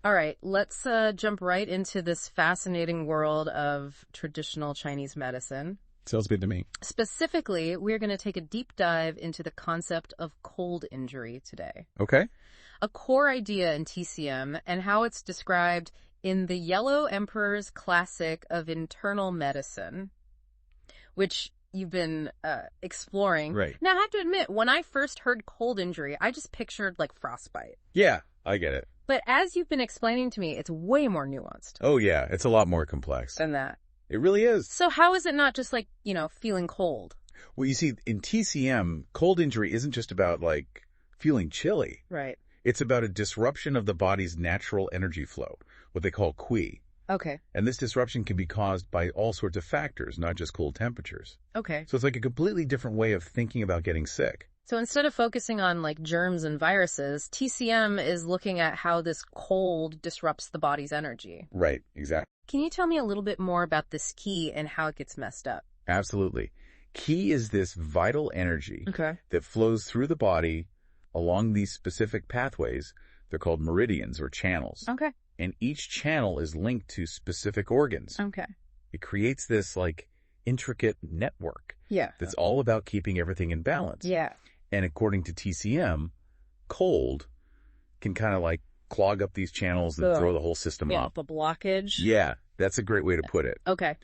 All right, let's jump right into this fascinating world of traditional Chinese medicine. Sounds good to me. Specifically, we're going to take a deep dive into the concept of cold injury today. Okay. A core idea in TCM and how it's described in the Yellow Emperor's Classic of Internal Medicine, which you've been exploring. Right. Now, I have to admit, when I first heard cold injury, I just pictured like frostbite. Yeah, I get it. But as you've been explaining to me, it's way more nuanced Oh, yeah. It's a lot more complex. than that. It really is. So how is it not just like, feeling cold? Well, you see, in TCM, cold injury isn't just about, like, feeling chilly. Right. It's about a disruption of the body's natural energy flow, what they call qi. Okay. And this disruption can be caused by all sorts of factors, not just cold temperatures. Okay. So it's like a completely different way of thinking about getting sick. So instead of focusing on like germs and viruses, TCM is looking at how this cold disrupts the body's energy. Right, exactly. Can you tell me a little bit more about this qi and how it gets messed up? Absolutely. Qi is this vital energy Okay. that flows through the body along these specific pathways. They're called meridians or channels. Okay. And each channel is linked to specific organs. Okay. It creates this like intricate network Yeah. that's all about keeping everything in balance. Yeah. And according to TCM, cold can kind of like clog up these channels and throw the whole system Yeah, up. the blockage. Yeah, that's a great way to put it. Okay.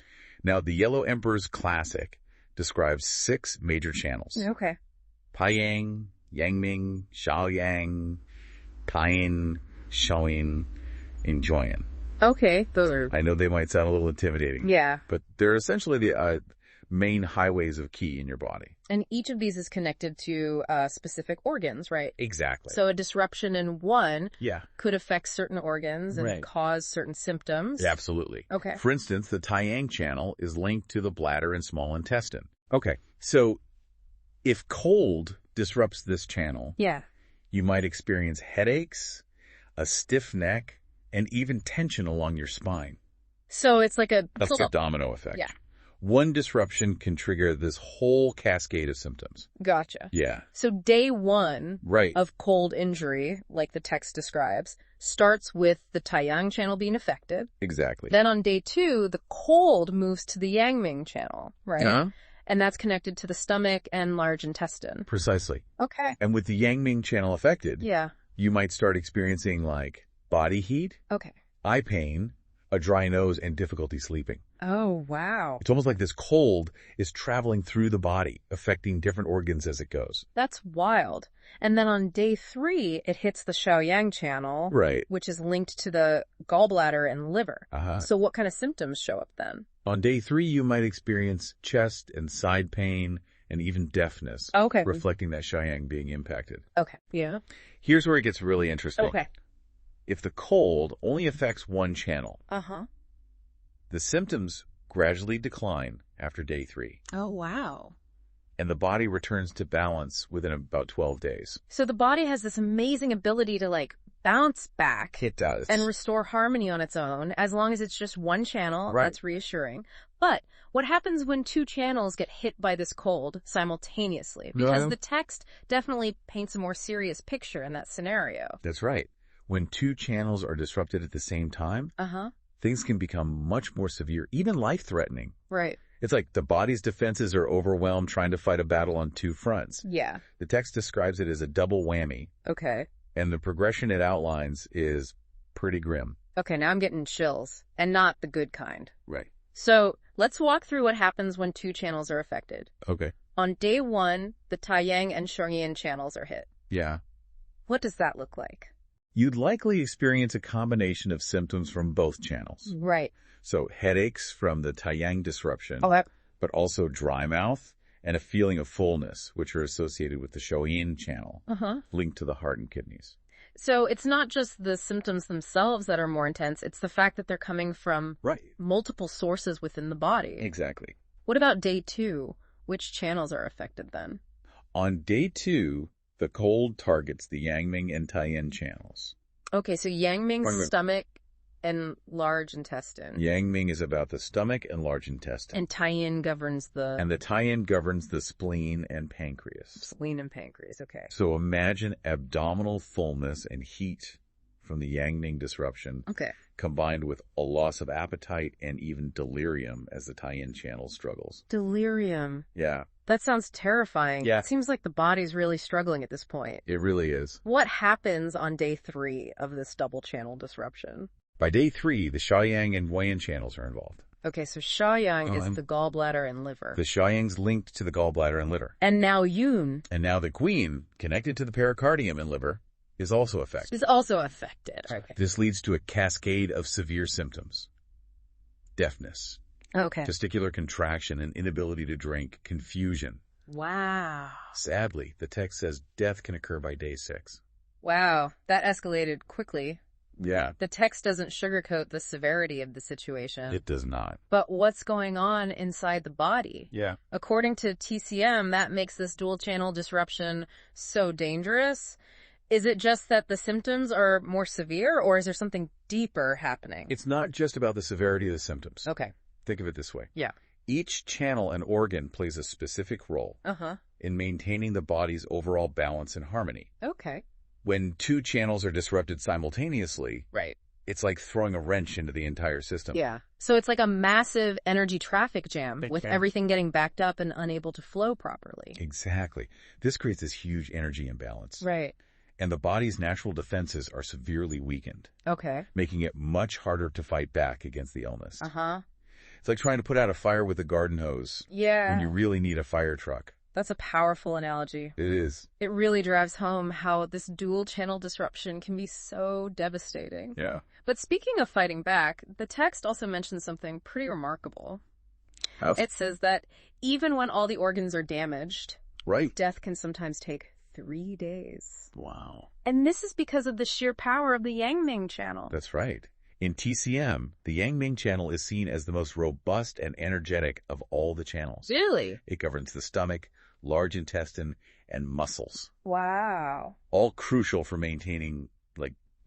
Now, the Yellow Emperor's Classic describes 6 major channels. Okay. Paiyang, Yangming, Shaoyang, Taiyin, Shaoyin, and Joyin. Okay. Those are... I know they might sound a little intimidating. Yeah. But they're essentially the main highways of qi in your body. And each of these is connected to specific organs, right? Exactly. So a disruption in one Yeah. could affect certain organs and Right. cause certain symptoms. Yeah, absolutely. Okay. For instance, the Taiyang channel is linked to the bladder and small intestine. Okay. So if cold disrupts this channel, Yeah. you might experience headaches, a stiff neck, and even tension along your spine. So it's like a... That's the domino effect. Yeah. One disruption can trigger this whole cascade of symptoms. Gotcha. Yeah. So day one Right. of cold injury, like the text describes, starts with the Taiyang channel being affected. Exactly. Then on day 2, the cold moves to the Yangming channel, right? Uh-huh. And that's connected to the stomach and large intestine. Precisely. Okay. And with the Yangming channel affected, Yeah. you might start experiencing like body heat, Okay. eye pain, a dry nose, and difficulty sleeping. Oh, wow. It's almost like this cold is traveling through the body, affecting different organs as it goes. That's wild. And then on day 3, it hits the Shaoyang channel, Right. which is linked to the gallbladder and liver. Uh-huh. So what kind of symptoms show up then? On day 3, you might experience chest and side pain and even deafness, Okay. reflecting that Shaoyang being impacted. Okay. Yeah. Here's where it gets really interesting. Okay. If the cold only affects one channel, Uh-huh. the symptoms gradually decline after day 3, Oh, wow. and the body returns to balance within about 12 days. So the body has this amazing ability to like bounce back It does. and restore harmony on its own as long as it's just one channel. Right. That's reassuring. But what happens when 2 channels get hit by this cold simultaneously? Because No. the text definitely paints a more serious picture in that scenario. That's right. When 2 channels are disrupted at the same time, Uh-huh. things can become much more severe, even life-threatening. Right. It's like the body's defenses are overwhelmed trying to fight a battle on 2 fronts. Yeah. The text describes it as a double whammy, Okay. and the progression it outlines is pretty grim. Okay, now I'm getting chills. And not the good kind. Right. So let's walk through what happens when 2 channels are affected. Okay. On day 1, the Taiyang and Shengyin channels are hit. Yeah. What does that look like? You'd likely experience a combination of symptoms from both channels. Right. So headaches from the Taiyang disruption, that... but also dry mouth and a feeling of fullness, which are associated with the Shouyin channel, Uh-huh. linked to the heart and kidneys. So it's not just the symptoms themselves that are more intense, it's the fact that they're coming from Right. multiple sources within the body. Exactly. What about day 2? Which channels are affected then? On day 2, the cold targets the Yangming and Taiyin channels. Okay, so Yangming's Wait. stomach and large intestine. Yangming is about the stomach and large intestine. And Taiyin governs the And the Taiyin governs the spleen and pancreas. spleen and pancreas. Okay. So imagine abdominal fullness and heat from the Yang-Ning disruption, Okay. combined with a loss of appetite and even delirium as the Tai-Yin channel struggles. Delirium. Yeah. That sounds terrifying. Yeah. It seems like the body's really struggling at this point. It really is. What happens on day 3 of this double channel disruption? By day 3, the Shaoyang and Huayan channels are involved. Okay, so Shaoyang is the gallbladder and liver. The Shaoyang's linked to the gallbladder and liver. And now Yun And now the Queen, connected to the pericardium and liver, is also affected. is also affected. Okay. This leads to a cascade of severe symptoms. Deafness, Okay. testicular contraction and inability to drink, confusion. Wow. Sadly, the text says death can occur by day 6. Wow. That escalated quickly. Yeah, The text doesn't sugarcoat the severity of the situation. it does not. But what's going on inside the body? Yeah. According to TCM, that makes this dual channel disruption so dangerous. Is it just that the symptoms are more severe, or is there something deeper happening? It's not just about the severity of the symptoms. Okay. Think of it this way. Yeah. Each channel and organ plays a specific role in maintaining the body's overall balance and harmony. Okay. When 2 channels are disrupted simultaneously, Right. it's like throwing a wrench into the entire system. Yeah. So it's like a massive energy traffic jam with everything getting backed up and unable to flow properly. Exactly. This creates this huge energy imbalance. Right. And the body's natural defenses are severely weakened, Okay. making it much harder to fight back against the illness. Uh-huh. It's like trying to put out a fire with a garden hose Yeah. when you really need a fire truck. That's a powerful analogy. It is. It really drives home how this dual channel disruption can be so devastating. Yeah. But speaking of fighting back, the text also mentions something pretty remarkable. It says that even when all the organs are damaged, Right. death can sometimes take 3 days. Wow. And this is because of the sheer power of the Yang-Ming channel. That's right. In TCM, the Yang-Ming channel is seen as the most robust and energetic of all the channels. Really? It governs the stomach, large intestine, and muscles, Wow. all crucial for maintaining,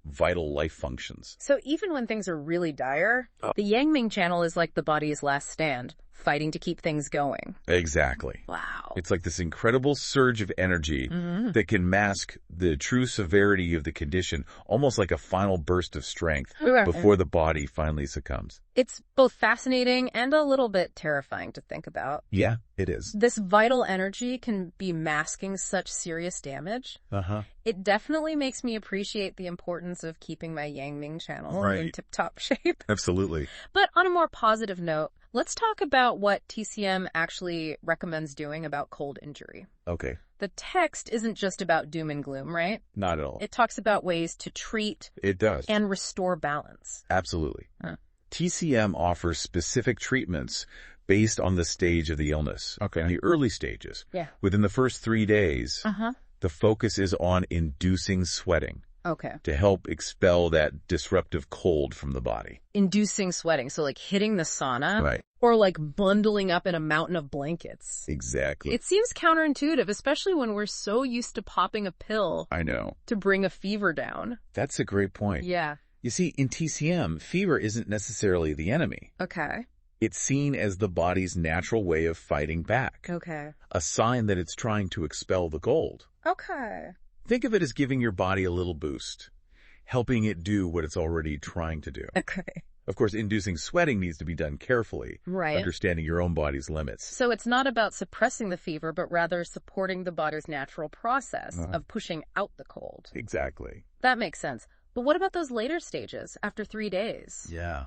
vital life functions. So even when things are really dire, the Yang-Ming channel is like the body's last stand, fighting to keep things going. Exactly. Wow. It's like this incredible surge of energy that can mask the true severity of the condition, almost like a final burst of strength before the body finally succumbs. It's both fascinating and a little bit terrifying to think about. Yeah, it is. This vital energy can be masking such serious damage. It definitely makes me appreciate the importance of keeping my Yang-Ming channel in tip-top shape. Absolutely. But on a more positive note, let's talk about what TCM actually recommends doing about cold injury. Okay. The text isn't just about doom and gloom, right? Not at all. It talks about ways to treat It does. and restore balance. Absolutely. TCM offers specific treatments based on the stage of the illness. Okay. In the early stages. Yeah. Within the first 3 days, the focus is on inducing sweating Okay. to help expel that disruptive cold from the body. Inducing sweating, so like hitting the sauna. Right. Or like bundling up in a mountain of blankets. Exactly. It seems counterintuitive, especially when we're so used to popping a pill I know. to bring a fever down. That's a great point. Yeah. You see, in TCM, fever isn't necessarily the enemy. Okay. It's seen as the body's natural way of fighting back. Okay. A sign that it's trying to expel the cold. Okay. Think of it as giving your body a little boost, helping it do what it's already trying to do. Okay. Of course, inducing sweating needs to be done carefully, Right. understanding your own body's limits. So it's not about suppressing the fever, but rather supporting the body's natural process of pushing out the cold. Exactly. That makes sense. But what about those later stages, after 3 days? Yeah.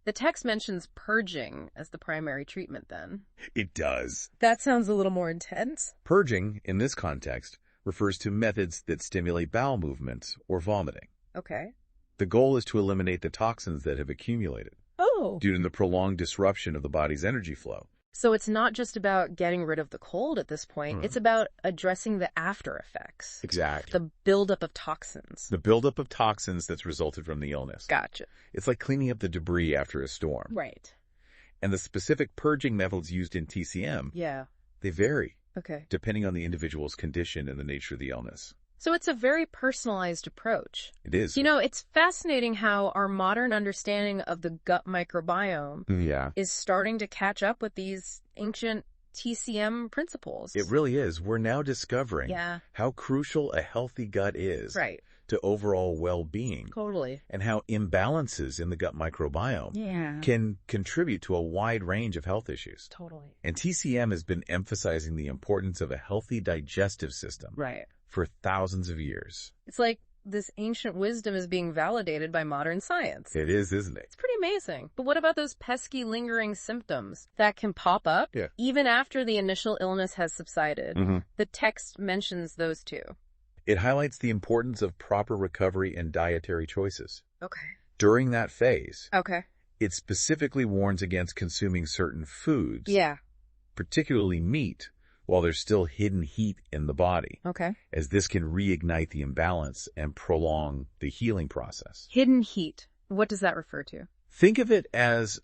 The text mentions purging as the primary treatment then. It does. That sounds a little more intense. Purging, in this context, refers to methods that stimulate bowel movements or vomiting. Okay. The goal is to eliminate the toxins that have accumulated Oh. due to the prolonged disruption of the body's energy flow. So it's not just about getting rid of the cold at this point. It's about addressing the after effects. Exactly. The buildup of toxins. The buildup of toxins that's resulted from the illness. Gotcha. It's like cleaning up the debris after a storm. Right. And the specific purging methods used in TCM, Yeah. they vary Okay. depending on the individual's condition and the nature of the illness. So it's a very personalized approach. It is. You know, it's fascinating how our modern understanding of the gut microbiome Yeah. is starting to catch up with these ancient TCM principles. It really is. We're now discovering Yeah. how crucial a healthy gut is Right. to overall well-being. Totally. And how imbalances in the gut microbiome can contribute to a wide range of health issues. Totally. And TCM has been emphasizing the importance of a healthy digestive system for thousands of years. It's like this ancient wisdom is being validated by modern science. It is, isn't it? It's pretty amazing. But what about those pesky lingering symptoms that can pop up even after the initial illness has subsided? The text mentions those too. It highlights the importance of proper recovery and dietary choices. Okay. During that phase, it specifically warns against consuming certain foods, particularly meat, while there's still hidden heat in the body, as this can reignite the imbalance and prolong the healing process. Hidden heat. What does that refer to? Think of it as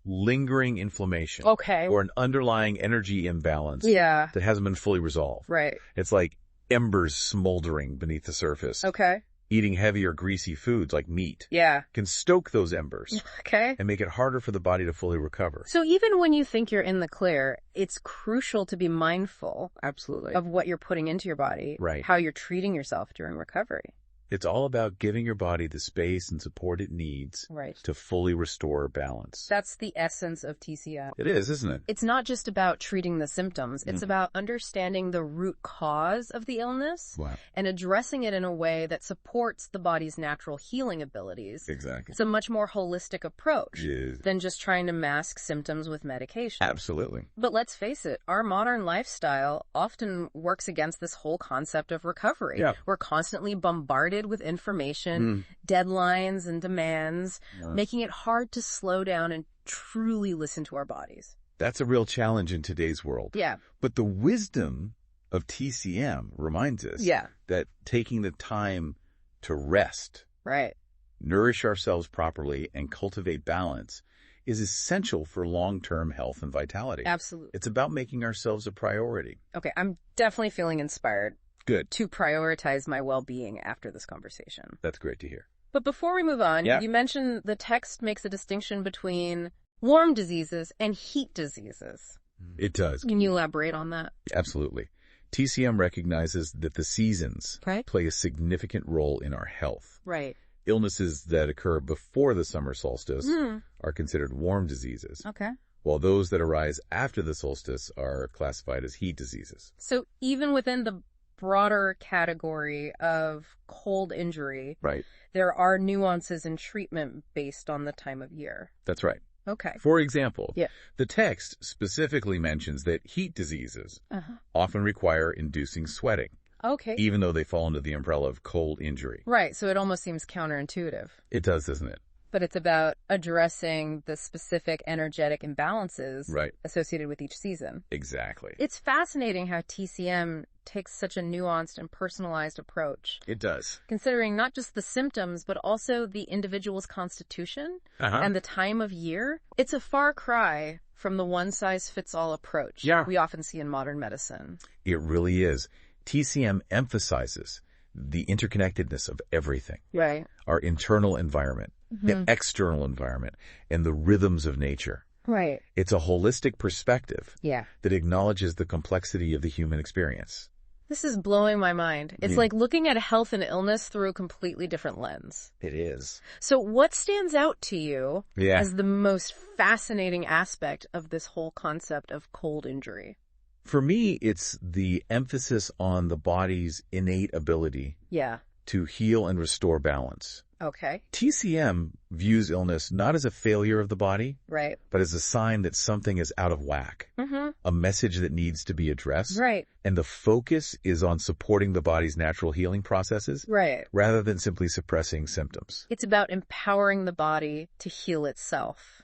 lingering inflammation. Or an underlying energy imbalance that hasn't been fully resolved. It's like embers smoldering beneath the surface. Eating heavy or greasy foods like meat can stoke those embers and make it harder for the body to fully recover. So even when you think you're in the clear, it's crucial to be mindful of what you're putting into your body, how you're treating yourself during recovery. It's all about giving your body the space and support it needs to fully restore balance. That's the essence of TCM. It is, isn't it? It's not just about treating the symptoms. It's about understanding the root cause of the illness and addressing it in a way that supports the body's natural healing abilities. Exactly. It's a much more holistic approach than just trying to mask symptoms with medication. Absolutely. But let's face it, our modern lifestyle often works against this whole concept of recovery. We're constantly bombarded with information, deadlines and demands, making it hard to slow down and truly listen to our bodies. That's a real challenge in today's world. But the wisdom of TCM reminds us that taking the time to rest, nourish ourselves properly, and cultivate balance is essential for long-term health and vitality. Absolutely. It's about making ourselves a priority. Okay, I'm definitely feeling inspired. Good. To prioritize my well-being after this conversation. That's great to hear. But before we move on, you mentioned the text makes a distinction between warm diseases and heat diseases. It does. Can you elaborate on that? Absolutely. TCM recognizes that the seasons play a significant role in our health. Illnesses that occur before the summer solstice are considered warm diseases. While those that arise after the solstice are classified as heat diseases. So even within the broader category of cold injury, there are nuances in treatment based on the time of year. That's right. Okay. For example, the text specifically mentions that heat diseases often require inducing sweating. Even though they fall under the umbrella of cold injury. So it almost seems counterintuitive. It does, doesn't it? But it's about addressing the specific energetic imbalances associated with each season. Exactly. It's fascinating how TCM takes such a nuanced and personalized approach. It does. Considering not just the symptoms, but also the individual's constitution and the time of year. It's a far cry from the one-size-fits-all approach we often see in modern medicine. It really is. TCM emphasizes the interconnectedness of everything. Our internal environment, the external environment, and the rhythms of nature. It's a holistic perspective that acknowledges the complexity of the human experience. This is blowing my mind. It's like looking at health and illness through a completely different lens. It is. So what stands out to you as the most fascinating aspect of this whole concept of cold injury? For me, it's the emphasis on the body's innate ability to heal and restore balance. TCM views illness not as a failure of the body, but as a sign that something is out of whack, a message that needs to be addressed. And the focus is on supporting the body's natural healing processes rather than simply suppressing symptoms. It's about empowering the body to heal itself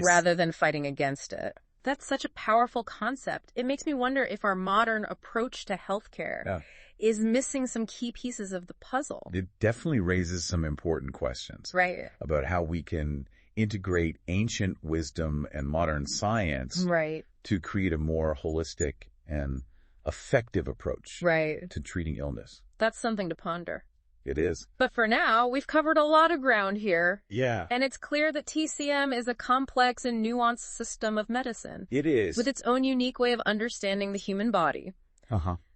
rather than fighting against it. That's such a powerful concept. It makes me wonder if our modern approach to healthcare is missing some key pieces of the puzzle. It definitely raises some important questions about how we can integrate ancient wisdom and modern science to create a more holistic and effective approach to treating illness. That's something to ponder. It is. But for now, we've covered a lot of ground here. Yeah. And it's clear that TCM is a complex and nuanced system of medicine. It is. With its own unique way of understanding the human body.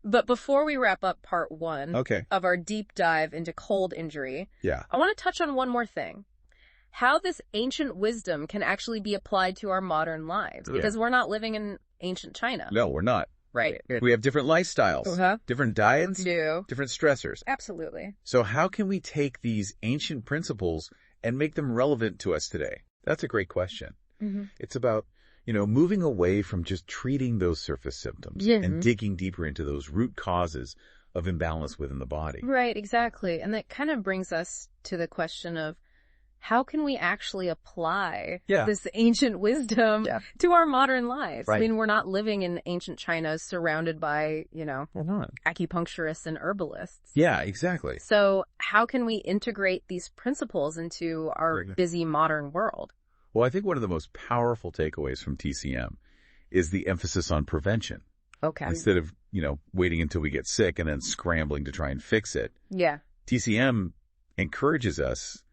But before we wrap up part 1 of our deep dive into cold injury, I want to touch on one more thing. How this ancient wisdom can actually be applied to our modern lives. Because we're not living in ancient China. No, we're not. Right. We have different lifestyles, different diets, different stressors. Absolutely. So how can we take these ancient principles and make them relevant to us today? That's a great question. It's about, moving away from just treating those surface symptoms and digging deeper into those root causes of imbalance within the body. Right, exactly. And that kind of brings us to the question of, how can we actually apply this ancient wisdom to our modern lives? Right. I mean, we're not living in ancient China surrounded by, acupuncturists and herbalists. Yeah, exactly. So how can we integrate these principles into our busy modern world? Well, I think one of the most powerful takeaways from TCM is the emphasis on prevention. Okay. Instead of, waiting until we get sick and then scrambling to try and fix it. Yeah. TCM encourages us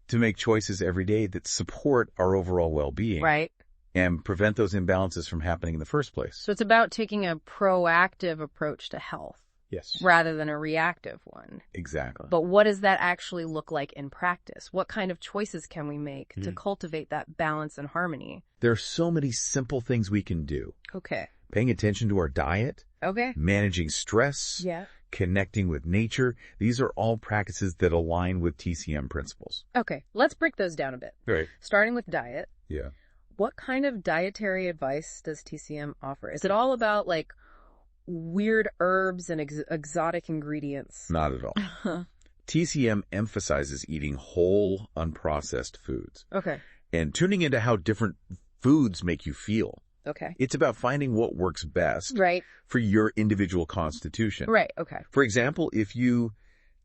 to make choices every day that support our overall well-being. Right. And prevent those imbalances from happening in the first place. So it's about taking a proactive approach to health. Yes. Rather than a reactive one. Exactly. But what does that actually look like in practice? What kind of choices can we make to cultivate that balance and harmony? There are so many simple things we can do. Okay. Paying attention to our diet. Okay. Managing stress. Yeah. Connecting with nature. These are all practices that align with TCM principles. Okay, let's break those down a bit. Right. Starting with diet. Yeah. What kind of dietary advice does TCM offer? Is it all about weird herbs and exotic ingredients? Not at all. TCM emphasizes eating whole, unprocessed foods. Okay. And tuning into how different foods make you feel. Okay. It's about finding what works best for your individual constitution. Right, okay. For example, if you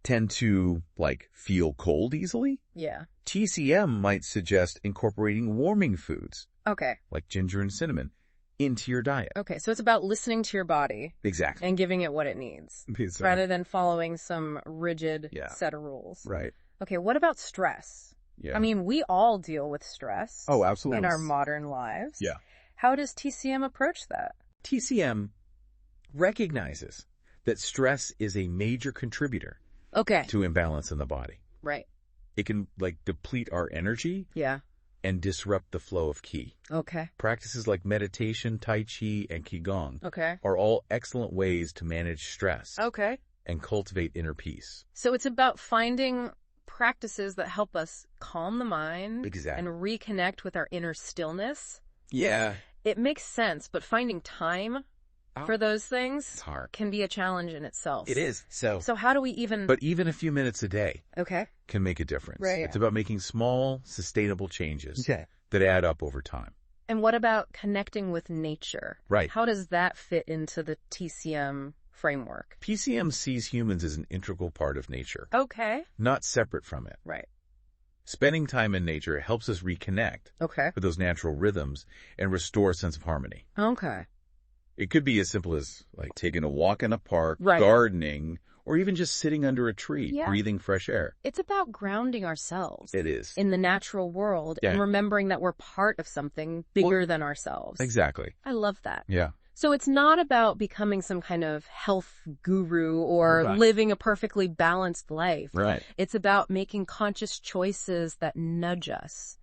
tend to, feel cold easily, TCM might suggest incorporating warming foods. Okay. Like ginger and cinnamon into your diet. Okay, so it's about listening to your body. Exactly. And giving it what it needs. Exactly. Rather than following some rigid set of rules. Right. Okay, what about stress? Yeah. I mean, we all deal with stress. Oh, absolutely. In our modern lives. Yeah. How does TCM approach that? TCM recognizes that stress is a major contributor to imbalance in the body. Right. It can, deplete our energy. Yeah. And disrupt the flow of qi. Okay. Practices like meditation, tai chi, and qigong are all excellent ways to manage stress. Okay. And cultivate inner peace. So it's about finding practices that help us calm the mind. Exactly. And reconnect with our inner stillness. Yeah. It makes sense, but finding time for those things can be a challenge in itself. It is. So how do we even... But even a few minutes a day can make a difference. Right. It's about making small, sustainable changes that add up over time. And what about connecting with nature? Right. How does that fit into the TCM framework? TCM sees humans as an integral part of nature. Okay. Not separate from it. Right. Spending time in nature helps us reconnect with those natural rhythms and restore a sense of harmony. Okay. It could be as simple as taking a walk in a park, gardening, or even just sitting under a tree, breathing fresh air. It's about grounding ourselves. It is. In the natural world and remembering that we're part of something bigger than ourselves. Exactly. I love that. Yeah. So it's not about becoming some kind of health guru or living a perfectly balanced life. Right. It's about making conscious choices that nudge us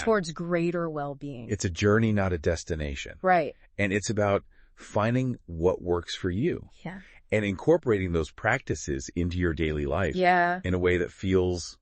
towards greater well-being. It's a journey, not a destination. Right. And it's about finding what works for you. Yeah. And incorporating those practices into your daily life. Yeah. In a way that feels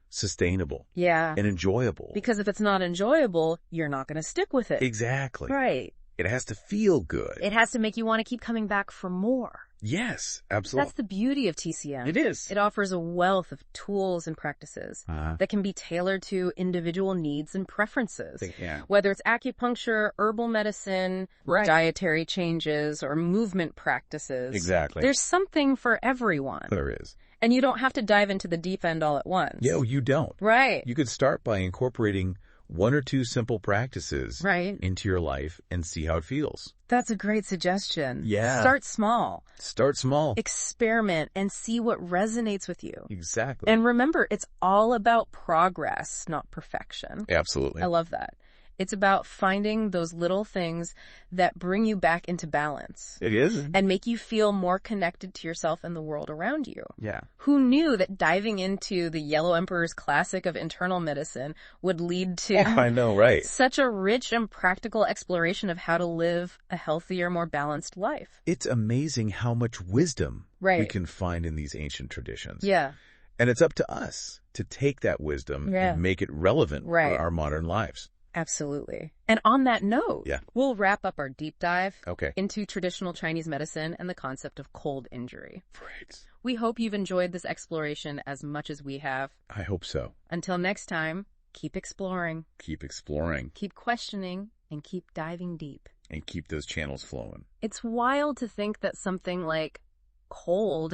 sustainable. Yeah. And enjoyable. Because if it's not enjoyable, you're not going to stick with it. Exactly. Right. It has to feel good. It has to make you want to keep coming back for more. Yes, absolutely. That's the beauty of TCM. It is. It offers a wealth of tools and practices that can be tailored to individual needs and preferences. Whether it's acupuncture, herbal medicine, dietary changes, or movement practices. Exactly. There's something for everyone. There is. And you don't have to dive into the deep end all at once. Yeah, you don't. Right. You could start by incorporating one or two simple practices into your life and see how it feels. That's a great suggestion. Yeah. Start small. Start small. Experiment and see what resonates with you. Exactly. And remember, it's all about progress, not perfection. Absolutely. I love that. It's about finding those little things that bring you back into balance. It is. And make you feel more connected to yourself and the world around you. Yeah. Who knew that diving into the Yellow Emperor's classic of internal medicine would lead to I know, right? Such a rich and practical exploration of how to live a healthier, more balanced life. It's amazing how much wisdom we can find in these ancient traditions. Yeah. And it's up to us to take that wisdom and make it relevant for our modern lives. Absolutely. And on that note, we'll wrap up our deep dive Okay. into traditional Chinese medicine and the concept of cold injury. Right. We hope you've enjoyed this exploration as much as we have. I hope so. Until next time, keep exploring. Keep exploring. Keep questioning and keep diving deep. And keep those channels flowing. It's wild to think that something like cold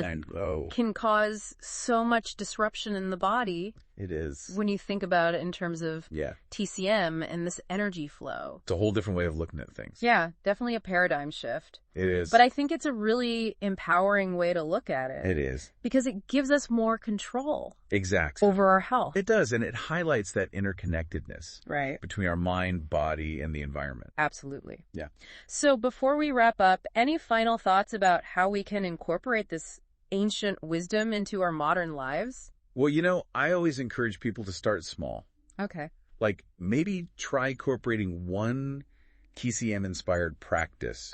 can cause so much disruption in the body. It is. When you think about it in terms of TCM and this energy flow. It's a whole different way of looking at things. Yeah, definitely a paradigm shift. It is. But I think it's a really empowering way to look at it. It is. Because it gives us more control. Exactly. Over our health. It does, and it highlights that interconnectedness. Right. Between our mind, body, and the environment. Absolutely. Yeah. So before we wrap up, any final thoughts about how we can incorporate this ancient wisdom into our modern lives? Well, I always encourage people to start small. Okay. Like, maybe try incorporating one TCM-inspired practice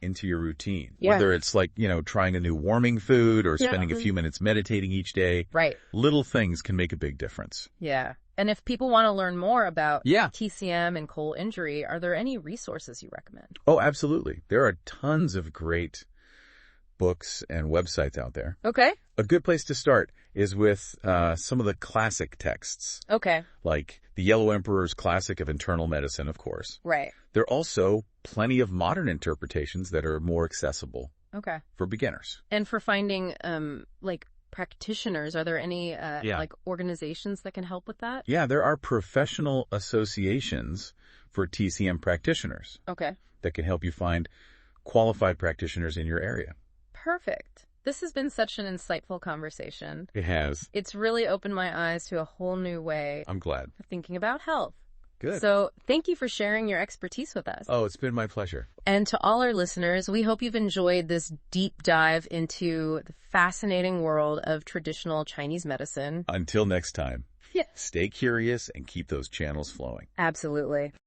into your routine. Yeah. Whether it's like, trying a new warming food or spending a few minutes meditating each day. Right. Little things can make a big difference. Yeah. And if people want to learn more about TCM and cold injury, are there any resources you recommend? Oh, absolutely. There are tons of great books and websites out there. Okay. A good place to start is with some of the classic texts. Okay. Like the Yellow Emperor's Classic of Internal Medicine, of course. Right. There are also plenty of modern interpretations that are more accessible for beginners. And for finding, practitioners, are there any, organizations that can help with that? Yeah, there are professional associations for TCM practitioners. Okay. That can help you find qualified practitioners in your area. Perfect. This has been such an insightful conversation. It has. It's really opened my eyes to a whole new way. I'm glad. Of thinking about health. Good. So thank you for sharing your expertise with us. Oh, it's been my pleasure. And to all our listeners, we hope you've enjoyed this deep dive into the fascinating world of traditional Chinese medicine. Until next time, stay curious and keep those channels flowing. Absolutely.